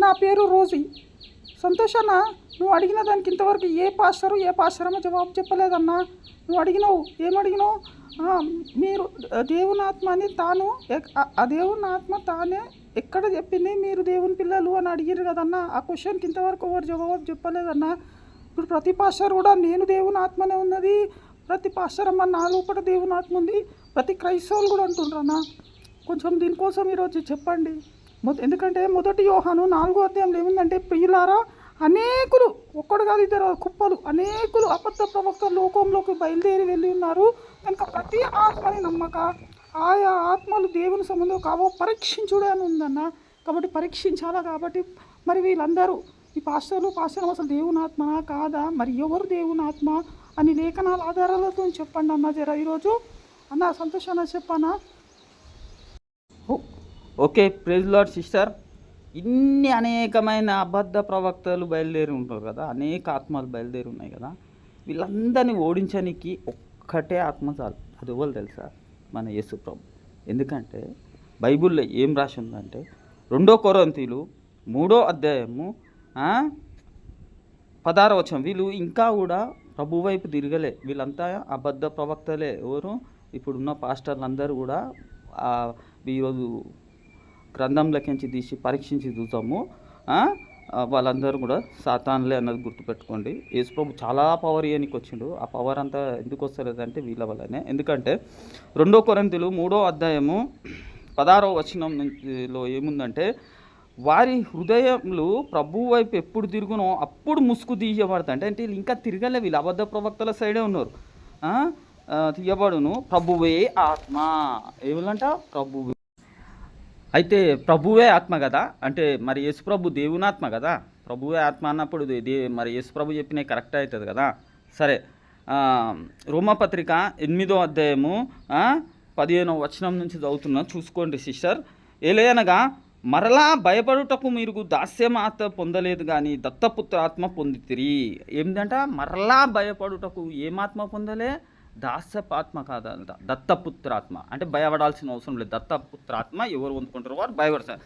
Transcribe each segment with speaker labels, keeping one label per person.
Speaker 1: నా పేరు రోజీ. సంతోషన్న, నువ్వు అడిగిన దానికి ఇంతవరకు ఏ పాస్టరమో జవాబు చెప్పలేదన్నా. నువ్వు అడిగినావు, ఏమడిగినావు? మీరు దేవుని ఆత్మ అని తాను, ఆ దేవుని ఆత్మ తానే ఎక్కడ చెప్పింది మీరు దేవుని పిల్లలు అని అడిగారు కదన్నా. ఆ క్వశ్చన్కి ఇంతవరకు ఎవరు జవాబు చెప్పలేదన్నా. ఇప్పుడు ప్రతి పాస్టర్ కూడా నేను దేవుని ఆత్మనే ఉన్నది, ప్రతి పాస్టర్ అమ్మ నా లోపల దేవుని ఆత్మ ఉంది, ప్రతి క్రైస్తవులు కూడా అంటుండ్రన్నా. కొంచెం దీనికోసం ఈరోజు చెప్పండి. ఎందుకంటే మొదటి యోహాను 4వ అధ్యాయంలో ఏముందంటే, ప్రియులారా, అనేకులు, ఒక్కడు కాదు ఇద్దరు, కుప్పలు, అనేకులు అబద్ధ ప్రవక్త లోకంలోకి బయలుదేరి వెళ్ళి ఉన్నారు. కనుక ప్రతి ఆత్మని నమ్మక ఆయా ఆత్మలు దేవుని సంబంధం కావో పరీక్షించుడే అని ఉందన్న. కాబట్టి పరీక్షించాలా. కాబట్టి మరి వీళ్ళందరూ ఈ పాస్టర్లు అసలు దేవుని ఆత్మనా కాదా, మరి ఎవరు దేవుని ఆత్మ అని లేఖనాల ఆధారాలతో చెప్పండి అన్న. జర ఈరోజు అన్న సంతోషాన్ని చెప్పన్నా.
Speaker 2: Okay, praise Lord sister. ఇన్ని అనేకమైన అబద్ధ ప్రవక్తలు బయలుదేరి ఉంటారు కదా, అనేక ఆత్మలు బయలుదేరి ఉన్నాయి కదా. వీళ్ళందరినీ ఓడించడానికి ఒక్కటే ఆత్మ చాలు. అది ఎవరు తెలుసా? మన యేసు ప్రభు. ఎందుకంటే బైబిల్లో ఏం రాసి ఉందంటే, 2 కొరింథీయులు 3వ అధ్యాయము 16వ వచనం. వీళ్ళు ఇంకా కూడా ప్రభు వైపు తిరగలే. వీళ్ళంతా అబద్ధ ప్రవక్తలే. ఎవరు? ఇప్పుడున్న పాస్టర్లు అందరూ కూడా ఈరోజు గ్రంథంలోకించి తీసి పరీక్షించి చూసాము. వాళ్ళందరూ కూడా సాతాన్లే అన్నది గుర్తుపెట్టుకోండి. యేసుప్రభు చాలా పవర్ ఇయనికి వచ్చిండు. ఆ పవర్ అంతా ఎందుకు వస్తలేదంటే వీళ్ళ వల్లనే. ఎందుకంటే 2 కొరింథీయులు 3వ అధ్యాయము 16వ వచనంలో ఏముందంటే, వారి హృదయములు ప్రభు వైపు ఎప్పుడు తిరుగునో అప్పుడు ముసుగు తీయబడతాయి. అంటే వీళ్ళు ఇంకా తిరగలే, వీళ్ళు అబద్ధ ప్రవక్తల సైడే ఉన్నారు. తీయబడును ప్రభువే ఆత్మ. ఏమిలంట? ప్రభువే. అయితే ప్రభువే ఆత్మ కదా, అంటే మరి యేసుప్రభు దేవుని ఆత్మ కదా. ప్రభువే ఆత్మ అన్నప్పుడు మరి యేసుప్రభు చెప్పిన కరెక్ట్ అవుతుంది కదా. సరే, రోమపత్రిక 8వ అధ్యాయము 15వ వచనం నుంచి చదువుతున్నా, చూసుకోండి సిస్టర్. ఏలయనగా మరలా భయపడుటకు మీరు దాస్యం ఆత్మ పొందలేదు కానీ దత్తపుత్ర ఆత్మ పొందితిరి. ఏంటంట? మరలా భయపడుటకు ఏమాత్మ పొందలే? దాస్యపాత్మ కాదంట, దత్తపుత్రాత్మ. అంటే భయపడాల్సిన అవసరం లేదు. దత్తపుత్రాత్మ ఎవరు పొందుకుంటారో వారు భయపడతారు.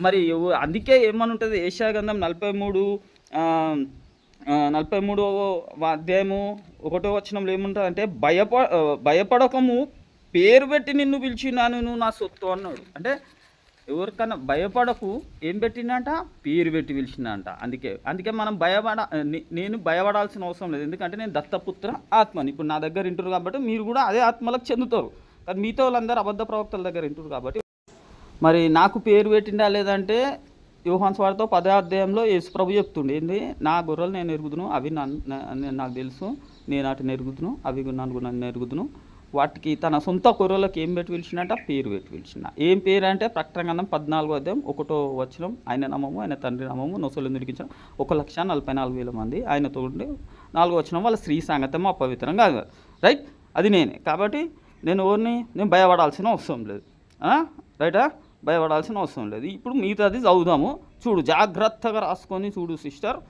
Speaker 2: మరి అందుకే ఏమని ఉంటుంది? యెషయా గ్రంథం 43వ అధ్యాయము 1వ వచనంలో ఏముంటుంది అంటే, భయపడకము, పేరు పెట్టి నిన్ను పిలిచినాను, నువ్వు నా సొత్తు అన్నాడు. అంటే ఎవరికన్నా భయపడకు, ఏం పెట్టిందంట? పేరు పెట్టి పిలిచిందంట. అందుకే మనం నేను భయపడాల్సిన అవసరం లేదు. ఎందుకంటే నేను దత్తపుత్ర ఆత్మని. ఇప్పుడు నా దగ్గర వింటారు కాబట్టి మీరు కూడా అదే ఆత్మలకు చెందుతారు. కానీ మిగతా వాళ్ళందరూ అబద్ధ ప్రవక్తల దగ్గర వింటారు కాబట్టి. మరి నాకు పేరు పెట్టిందా లేదంటే, యోహాను సువార్త 10వ అధ్యాయంలో యేసు ప్రభు చెప్తుండే, ఏంది? నా గొర్రెలు నేను ఎరుగుదును, అవి నాకు తెలుసు, నేను వాటిని ఎరుగుదును, అవి నన్ను ఎరుగుదును. వాటికి తన సొంత గొర్రెలకు ఏం పెట్టి పిలిచినట్ట? పేరు పెట్టి పిలిచిన. ఏం పేరు అంటే, ప్రకటన గ్రంథం 14వ అధ్యాయం 1వ వచనం, ఆయన నామము, ఆయన తండ్రి నామము నొసలు నిలిగించిన 1,44,000 మంది ఆయనతో ఉండి. 4వ వచనం, వాళ్ళ స్త్రీ సంగతము అపవిత్రం కాదు. రైట్, అది నేనే. కాబట్టి నేను భయపడాల్సిన అవసరం లేదు. రైటా? భయపడాల్సిన అవసరం లేదు. ఇప్పుడు మిగతాది చదువుదాము. చూడు, జాగ్రత్తగా రాసుకొని చూడు సిస్టర్.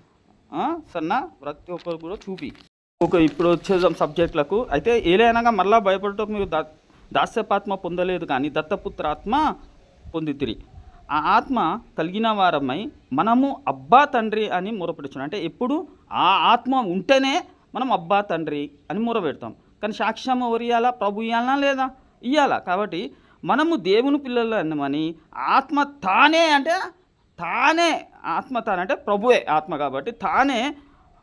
Speaker 2: సన్నా ప్రతి ఒక్కరు కూడా చూపి. ఓకే, ఇప్పుడు వచ్చేద్దాం సబ్జెక్టులకు. అయితే ఏలైనా మళ్ళా భయపడటం మీరు దాస్యపాత్మ పొందలేదు కానీ దత్తపుత్ర ఆత్మ పొందితిరి. ఆ ఆత్మ కలిగిన వారమై మనము అబ్బా తండ్రి అని మొరపెడుచున్నాం. అంటే ఎప్పుడు ఆ ఆత్మ ఉంటేనే మనం అబ్బా తండ్రి అని మొరపెడతాం. కానీ సాక్ష్యం ఎవరు ఇవ్వాలా? ప్రభు ఇవ్వాలనా లేదా? ఇవ్వాలా. కాబట్టి మనము దేవుని పిల్లలు అన్నమని ఆత్మ తానే, అంటే ఆత్మ తానే అంటే ప్రభువే ఆత్మ కాబట్టి తానే,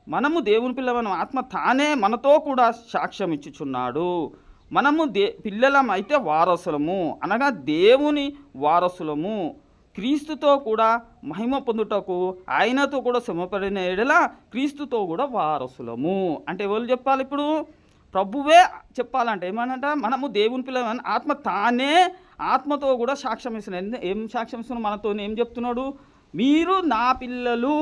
Speaker 2: మనము దేవుని పిల్లలను ఆత్మ తానే మనతో కూడా సాక్ష్యం ఇచ్చుచున్నాడు. మనము పిల్లలం అయితే వారసులము, అనగా దేవుని వారసులము, క్రీస్తుతో కూడా మహిమ పొందుటకు ఆయనతో కూడా శ్రమపడిన ఎడల క్రీస్తుతో కూడా వారసులము. అంటే ఎవరు చెప్పాలి? ఇప్పుడు ప్రభువే చెప్పాలంటే ఏమనంట? మనము దేవుని పిల్లలని ఆత్మ తానే ఆత్మతో కూడా సాక్ష్యం ఇస్తున్నాడు. ఏం సాక్ష్యం ఇస్తున్నాడు? మనతో ఏం చెప్తున్నాడు? మీరు నా పిల్లలు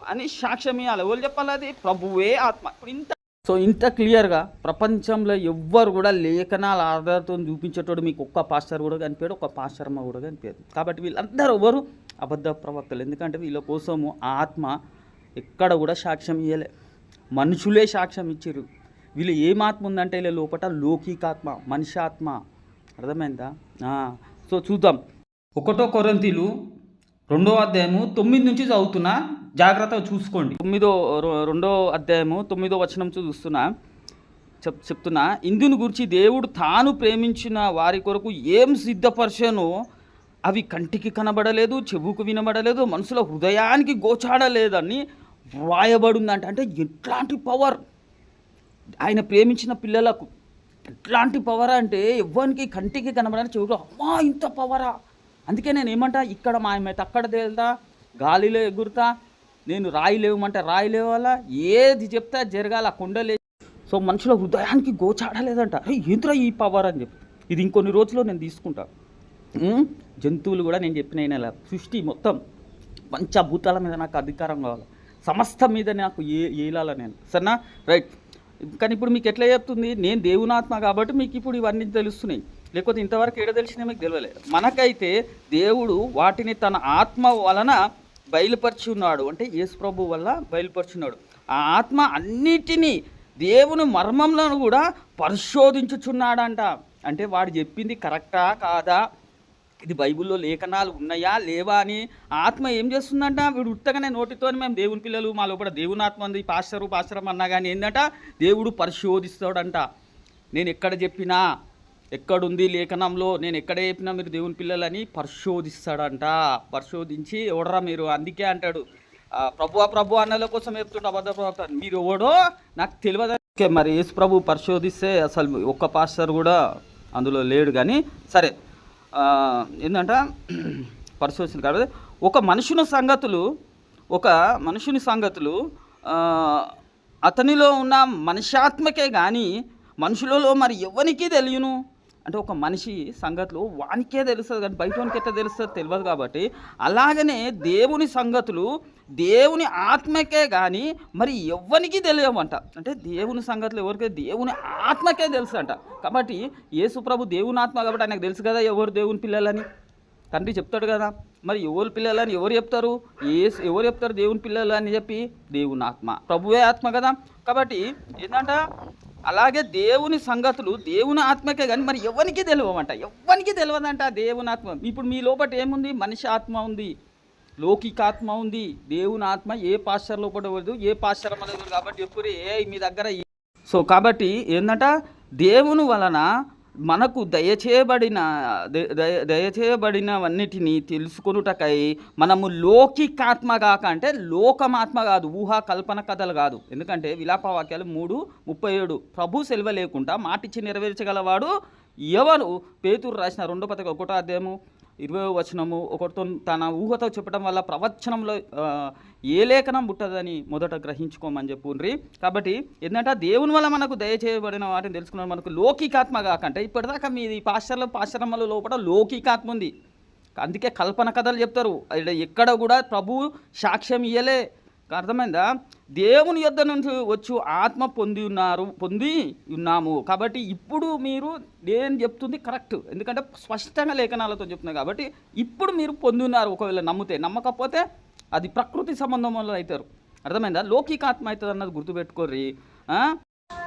Speaker 2: అని సాక్ష్యం ఇవ్వాలి. ఎవరు చెప్పాలి? అది ప్రభువే ఆత్మ. ఇప్పుడు ఇంత క్లియర్గా ప్రపంచంలో ఎవ్వరు కూడా లేఖనాల ఆధారంతో చూపించేటోడు మీకు ఒక్క పాస్టర్ కూడా కనిపించాడు, ఒక్క పాస్టర్మ కూడా కనిపించదు. కాబట్టి వీళ్ళందరూ ఎవరు? అబద్ధ ప్రవక్తలు. ఎందుకంటే వీళ్ళ కోసము ఆత్మ ఎక్కడ కూడా సాక్ష్యం ఇవ్వలే, మనుషులే సాక్ష్యం ఇచ్చారు. వీళ్ళు ఏమాత్మ ఉందంటే వీళ్ళ లోపల లౌకికాత్మ, మనిషి ఆత్మ. అర్థమైందా? సో చూద్దాం. 1 కొరింథీయులు రెండో అధ్యాయము 9 నుంచి చదువుతున్నా, జాగ్రత్తగా చూసుకోండి. 2వ అధ్యాయము 9వ వచనం చూస్తున్నా, చెప్తున్నా, ఇందును గురించి దేవుడు తాను ప్రేమించిన వారి కొరకు ఏం సిద్ధపరచనో అవి కంటికి కనబడలేదు, చెవుకు వినబడలేదు, మనుషుల హృదయానికి గోచాడలేదని వ్రాయబడిందంట. అంటే ఎట్లాంటి పవర్ ఆయన ప్రేమించిన పిల్లలకు, ఎట్లాంటి పవర్ అంటే ఎవ్వరికి కంటికి కనబడని, చెవుకు అమ్మా ఇంత పవరా. అందుకే నేను ఏమంటా, ఇక్కడ మాయమైతే అక్కడ తేలుతా, గాలిలో ఎగురుతా, నేను రాయి లేవమంటే రాయి లేవాలా, ఏది చెప్తా జరగాల, కొండలే. సో మనుషుల హృదయానికి గోచాడలేదంట. అరే ఏంట్రా ఈ పవర్ అని చెప్పి, ఇది ఇంకొన్ని రోజుల్లో నేను తీసుకుంటా. జంతువులు కూడా నేను చెప్పిన సృష్టి మొత్తం పంచభూతాల మీద నాకు అధికారం కావాలి, సమస్త మీద నాకు ఏలాల నేను, సరేనా? రైట్. కానీ ఇప్పుడు మీకు ఎట్లా చెప్తుంది, నేను దేవునాత్మ కాబట్టి మీకు ఇప్పుడు ఇవన్నీ తెలుస్తున్నాయి, లేకపోతే ఇంతవరకు ఏడ తెలిసినా మీకు తెలియలేదు. మనకైతే దేవుడు వాటిని తన ఆత్మ వలన బయలుపరిచి ఉన్నాడు, అంటే యేసు ప్రభు వల్ల బయలుపరుచున్నాడు. ఆ ఆత్మ అన్నిటినీ దేవుని మర్మంలను కూడా పరిశోధించుచున్నాడంట. అంటే వాడు చెప్పింది కరెక్టా కాదా, ఇది బైబిల్లో లేఖనాలు ఉన్నాయా లేవా అని ఆత్మ ఏం చేస్తుందంట. వీడు ఉత్తగానే నోటితో మేము దేవుని పిల్లలు, మా లోపల దేవుని ఆత్మ ఉంది, పాస్టరం అన్నా కానీ ఏంటంట, దేవుడు పరిశోధిస్తాడంట. నేను ఎక్కడ చెప్పినా, ఎక్కడుంది లేఖనంలో, నేను ఎక్కడ చెప్పినా మీరు దేవుని పిల్లలని పరిశోధిస్తాడంట. పరిశోధించి ఎవడరా మీరు, అందుకే అంటాడు ప్రభు అన్నల కోసం చెప్తుండ అబద్ధ ప్రవక్త, మీరు ఎవడో నాకు తెలియదు. మరి యేసు ప్రభు పరిశోధిస్తే అసలు ఒక్క పాస్టర్ కూడా అందులో లేడు. కానీ సరే, ఏంటంట పరిశోధన కాబట్టి ఒక మనుషుని సంగతులు అతనిలో ఉన్న మనిషాత్మకే కానీ మనుషులలో మరి ఎవరికి తెలియను. అంటే ఒక మనిషి సంగతులు వానికే తెలుస్తుంది కానీ బయటోనికి ఎట్లా తెలుస్తుంది తెలియదు. కాబట్టి అలాగనే దేవుని సంగతులు దేవుని ఆత్మకే కానీ మరి ఎవరికి తెలియమంట. అంటే దేవుని సంగతులు ఎవరికి, దేవుని ఆత్మకే తెలుసు అంట. కాబట్టి యేసు ప్రభు దేవుని ఆత్మ కాబట్టి ఆయనకు తెలుసు కదా ఎవరు దేవుని పిల్లలని, తండ్రి చెప్తాడు కదా. మరి ఎవరు పిల్లలని ఎవరు చెప్తారు, ఎవరు చెప్తారు దేవుని పిల్లలు అని చెప్పి, దేవుని ఆత్మ, ప్రభువే ఆత్మ కదా. కాబట్టి ఏంటంట, అలాగే దేవుని సంగతులు దేవుని ఆత్మకే కానీ మరి ఎవరికి తెలియమంట, ఎవరికి తెలియదంట దేవుని ఆత్మ. ఇప్పుడు మీ లోపల ఏముంది, మనిషి ఆత్మ ఉంది, లౌకికాత్మ ఉంది, దేవుని ఆత్మ ఏ పాస్టర్ లోపల ఉండదు, ఏ పాస్టర్ లేదు. కాబట్టి ఎప్పుడు మీ దగ్గర. సో కాబట్టి ఏంటంట, దేవుని వలన మనకు దయచేయబడినవన్నిటినీ తెలుసుకొనుటకై మనము లౌకికాత్మ కాక, అంటే లోకమాత్మ కాదు, ఊహా కల్పన కథలు కాదు. ఎందుకంటే విలాపవాక్యాలు 3:37 ప్రభు సెలవు లేకుండా మాటిచ్చి నెరవేర్చగలవాడు ఎవరు. పేతురు రాసిన 2వ పత్రిక 1వ అధ్యాయము 20వ వచనము, ఒకటితో తన ఊహతో చెప్పడం వల్ల ప్రవచనంలో ఏ లేఖనం పుట్టదని మొదట గ్రహించుకోమని చెప్పుండ్రి. కాబట్టి ఏంటంటే దేవుని వల్ల మనకు దయచేయబడిన వాటిని తెలుసుకున్నాం, మనకు లౌకికాత్మ కాకంటే. ఇప్పటిదాకా మీది పాశ్చరమ్మల లోపల లౌకికాత్మ ఉంది, అందుకే కల్పన కథలు చెప్తారు. ఎక్కడ కూడా ప్రభు సాక్ష్యం ఇయ్యలే. అర్థమైందా? దేవుని యొద్ద నుంచి వచ్చు ఆత్మ పొంది ఉన్నాము. కాబట్టి ఇప్పుడు మీరు నేను చెప్తుంది కరెక్ట్, ఎందుకంటే స్పష్టంగా లేఖనాలతో చెప్తున్నారు. కాబట్టి ఇప్పుడు మీరు పొంది ఉన్నారు. ఒకవేళ నమ్మకపోతే అది ప్రకృతి సంబంధం వల్ల అవుతారు. అర్థమైందా? లౌకికాత్మ అవుతుంది అన్నది గుర్తుపెట్టుకోర్రి.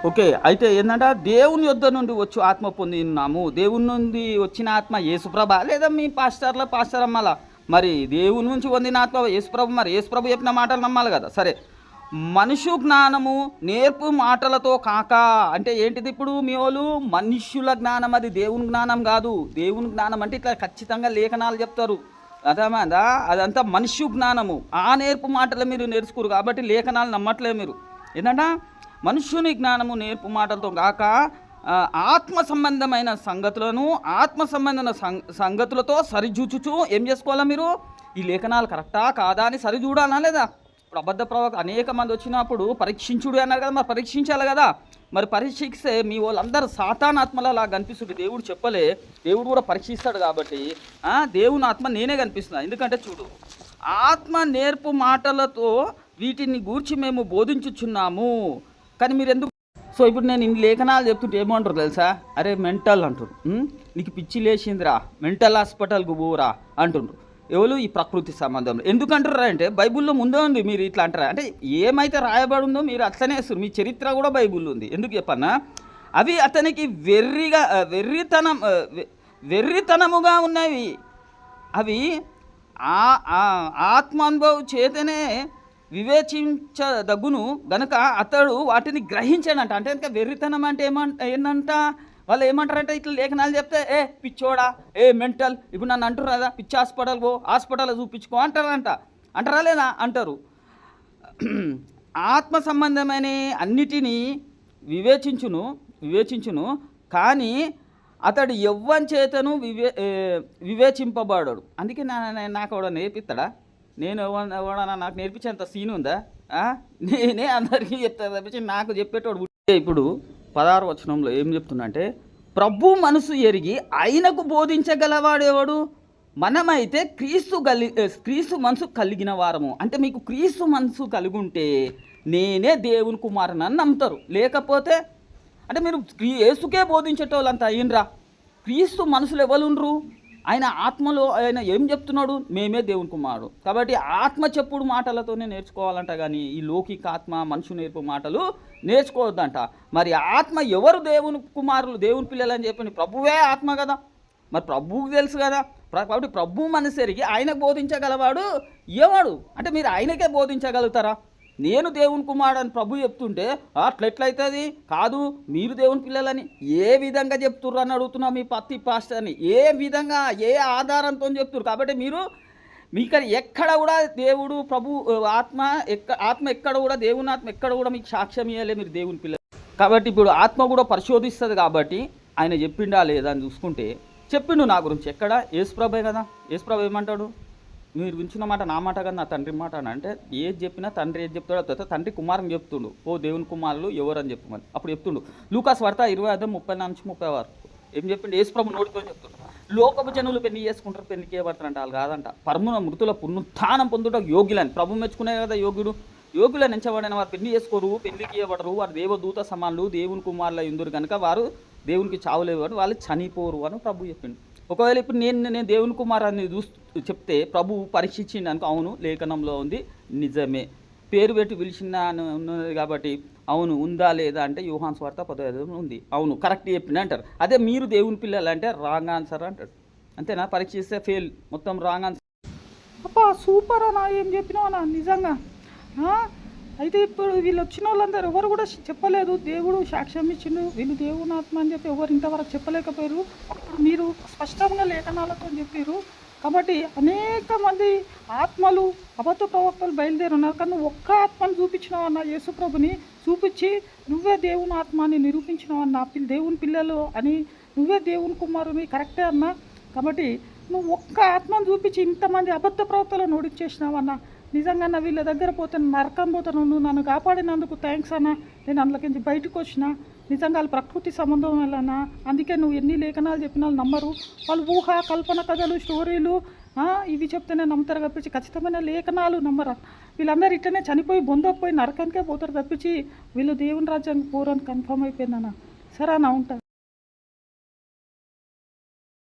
Speaker 2: ఓకే, అయితే ఏంటంటే దేవుని యొద్ద నుండి వచ్చు ఆత్మ పొంది ఉన్నాము. దేవుని నుండి వచ్చిన ఆత్మ యేసుప్రభ లేదా మీ పాస్టరమ్మల, మరి దేవుని నుంచి పొందిన ఆత్మ యేసుప్రభు. మరి యేసుప్రభు చెప్పిన మాటలు నమ్మాలి కదా. సరే, మనుషు జ్ఞానము నేర్పు మాటలతో కాక, అంటే ఏంటిది ఇప్పుడు మీ వాళ్ళు మనుష్యుల జ్ఞానం, అది దేవుని జ్ఞానం కాదు. దేవుని జ్ఞానం అంటే ఇట్లా ఖచ్చితంగా లేఖనాలు చెప్తారు, అర్థమైందా? అదంతా మనుష్యు జ్ఞానము. ఆ నేర్పు మాటలు మీరు నేర్చుకోరు కాబట్టి లేఖనాలు నమ్మట్లేదు మీరు. ఏంటంటే మనుష్యుని జ్ఞానము నేర్పు మాటలతో కాక ఆత్మ సంబంధమైన సంగతులను ఆత్మ సంబంధమైన సంగతులతో సరిచూచుచు ఏం చేసుకోవాలా మీరు, ఈ లేఖనాలు కరెక్టా కాదా అని సరిచూడాలా లేదా? ఇప్పుడు అబద్ధ ప్రవక్త అనేక మంది వచ్చినప్పుడు పరీక్షించుడు అన్నారు కదా, మరి పరీక్షించాలి కదా. మరి పరీక్షిస్తే మీ వాళ్ళందరూ సాతాన్ ఆత్మలా కనిపిస్తుంది. దేవుడు చెప్పలే, దేవుడు కూడా పరీక్షిస్తాడు. కాబట్టి దేవుని ఆత్మ నేనే కనిపిస్తున్నా. ఎందుకంటే చూడు, ఆత్మ నేర్పు మాటలతో వీటిని గూర్చి మేము బోధించుచున్నాము. కానీ మీరు ఎందుకు? సో ఇప్పుడు నేను ఇన్ని లేఖనాలు చెప్తుంటే ఏమంటారు తెలుసా? అరే మెంటల్ అంటారు, నీకు పిచ్చి లేచిందిరా, మెంటల్ హాస్పిటల్కు పోరా అంటుండ్రు. ఎవరు? ఈ ప్రకృతి సంబంధంలో. ఎందుకంటారా అంటే బైబిల్లో ముందే ఉంది. మీరు ఇట్లా అంటారా అంటే ఏమైతే రాయబడి ఉందో మీరు అట్లనే వేస్తారు. మీ చరిత్ర కూడా బైబిల్లో ఉంది. ఎందుకు చెప్పన్నా? అవి అతనికి వెర్రితనముగా ఉన్నవి. అవి ఆ ఆ ఆత్మానుభవం చేతనే వివేచించదగును గనుక అతడు వాటిని గ్రహించాడంట. అంటే ఇంకా వెర్రితనం అంటే ఏంటంట, వాళ్ళు ఏమంటారంటే ఇట్లా లేఖనాలు చెప్తే పిచ్చోడా, మెంటల్, ఇప్పుడు నన్ను అంటారు కదా పిచ్చి హాస్పిటల్ చూపించుకో అంటారంట. అంటారా లేదా? అంటారు. ఆత్మ సంబంధమైన అన్నిటినీ వివేచించును కానీ అతడు ఎవ్వని చేతను వివేచింపబడాడు. అందుకే నాకు ఎవడ నేర్పిస్తాడా? నేను ఎవడన్నా నాకు నేర్పించేంత సీన్ ఉందా? నేనే అందరికీ చెప్తా తప్పించి నాకు చెప్పేటోడు. ఇప్పుడు 16వ వచనంలో ఏం చెప్తున్నా అంటే, ప్రభు మనసు ఎరిగి ఆయనకు బోధించగలవాడెవడు? మనమైతే క్రీస్తు మనసు కలిగిన వారము. అంటే మీకు క్రీస్తు మనసు కలిగి ఉంటే నేనే దేవుని కుమారుని నమ్ముతారు. లేకపోతే అంటే మీరు యేసుకే బోధించేటోళ్ళంతా అయినరా. క్రీస్తు మనసులు ఎవరుండ్రు? ఆయన ఆత్మలో ఆయన ఏం చెప్తున్నాడు? మేమే దేవుని కుమారుడు. కాబట్టి ఆత్మ చెప్పుడు మాటలతోనే నేర్చుకోవాలంట, కానీ ఈ లౌకిక ఆత్మ మనుషు నేర్పు మాటలు నేర్చుకోవద్దంట. మరి ఆత్మ ఎవరు దేవుని కుమారులు, దేవుని పిల్లలని చెప్పండి? ప్రభువే ఆత్మ కదా, మరి ప్రభువుకి తెలుసు కదా. కాబట్టి ప్రభు మనసెరిగి ఆయనకు బోధించగలవాడు ఎవడు అంటే మీరు ఆయనకే బోధించగలుగుతారా? నేను దేవుని కుమారుడు అని ప్రభు చెప్తుంటే అట్లెట్లయితుంది? కాదు, మీరు దేవుని పిల్లలని ఏ విధంగా చెప్తుర్రు అని అడుగుతున్నా మీ పత్తి పాస్టర్ని. ఏ విధంగా, ఏ ఆధారంతో చెప్తున్నారు? కాబట్టి మీరు మీకు ఎక్కడ కూడా దేవుడు ప్రభు ఆత్మ ఎక్కడ కూడా, దేవుని ఆత్మ ఎక్కడ కూడా మీకు సాక్ష్యం ఇవ్వలే మీరు దేవుని పిల్లలు. కాబట్టి ఇప్పుడు ఆత్మ కూడా పరిశోధిస్తుంది. కాబట్టి ఆయన చెప్పిండా లేదా అని చూసుకుంటే చెప్పిండు నా గురించి. ఎక్కడ? యేసుప్రభే కదా. యేసుప్రభు ఏమంటాడు? మీరు వించిన మాట నా మాట కదా, నా తండ్రి మాట అని. అంటే ఏది చెప్పినా తండ్రి ఏది చెప్తాడో తర్వాత తండ్రి కుమారుని చెప్తుండు. దేవుని కుమారులు ఎవరు అని చెప్పమని అప్పుడు చెప్తుండు. లూకాసు వార్త 20:30 వరకు ఏం చెప్పిండు? యేసుప్రభు నోటితో చెప్తుండు. లోకపు జనులు పెళ్లి చేసుకుంటారు, పెళ్లికి చేయబడతారంట. వాళ్ళు కాదంట. మృతుల పునరుత్థానం పొందుట యోగ్యులని ప్రభు మెచ్చుకునే కదా యోగ్యుడు. యోగ్యులను ఎంచబడిన వారు పెళ్లి చేసుకోరు, పెళ్లికి చేయబడరు. వారు దేవదూత సమానులు, దేవుని కుమారులు ఇందురు కనుక వారు దేవునికి చావులేవారు, వాళ్ళు చనిపోరు అని ప్రభు చెప్పిండు. ఒకవేళ ఇప్పుడు నేను దేవుని కుమారాన్ని చెప్తే ప్రభు పరీక్షించింది అనుకో, అవును లేఖనంలో ఉంది, నిజమే, పేరు పెట్టి పిలిచిన ఉన్నది కాబట్టి అవును ఉందా లేదా అంటే యోహాను సువార్త 15 ఉంది, అవును కరెక్ట్ చెప్పింది అంటారు. అదే మీరు దేవుని పిల్లలు అంటే రాంగ్ ఆన్సర్ అంటాడు. అంతేనా? పరీక్షిస్తే ఫెయిల్, మొత్తం రాంగ్ ఆన్సర్.
Speaker 1: అబ్బా సూపర్ అన్నా, ఏం చెప్పినావు అన్నా నిజంగా. అయితే ఇప్పుడు వీళ్ళు వచ్చిన వాళ్ళందరూ ఎవరు కూడా చెప్పలేదు, దేవుడు సాక్ష్యం ఇచ్చిండు వీళ్ళు దేవుని ఆత్మ అని చెప్పి ఎవరు ఇంతవరకు చెప్పలేకపోయారు. ఇప్పుడు మీరు స్పష్టంగా లేఖనాలతో చెప్పారు. కాబట్టి అనేక మంది ఆత్మలు, అబద్ధ ప్రవక్తలు బయలుదేరున్నారు. కానీ ఒక్క ఆత్మను చూపించినావు అన్న, యేసుప్రభుని చూపించి నువ్వే దేవుని ఆత్మని నిరూపించినావు అన్న, దేవుని పిల్లలు అని, నువ్వే దేవుని కుమారుని, కరెక్టే అన్న. కాబట్టి నువ్వు ఒక్క ఆత్మను చూపించి ఇంతమంది అబద్ధ ప్రవక్తలను ఓడించేసినావు అన్న. నిజంగా వీళ్ళ దగ్గర పోతే నరకం పోతాను. నువ్వు నన్ను కాపాడినందుకు థ్యాంక్స్ అన్న. నేను అందులోకించి బయటకు వచ్చిన. నిజంగా వాళ్ళు ప్రకృతి సంబంధం వల్లనా, అందుకే నువ్వు ఎన్ని లేఖనాలు చెప్పినా నమ్మరు. వాళ్ళు ఊహ, కల్పన కథలు, స్టోరీలు ఇవి చెప్తేనే నమ్ముతారు తప్పించి ఖచ్చితమైన లేఖనాలు నమ్మరు. వీళ్ళందరూ ఇట్లనే చనిపోయి బొందకపోయి నరకానికే పోతారు తప్పించి వీళ్ళు దేవుని రాజ్యానికి పోరని కన్ఫర్మ్ అయిపోయిందన్న. సరే అన్న, ఉంటా.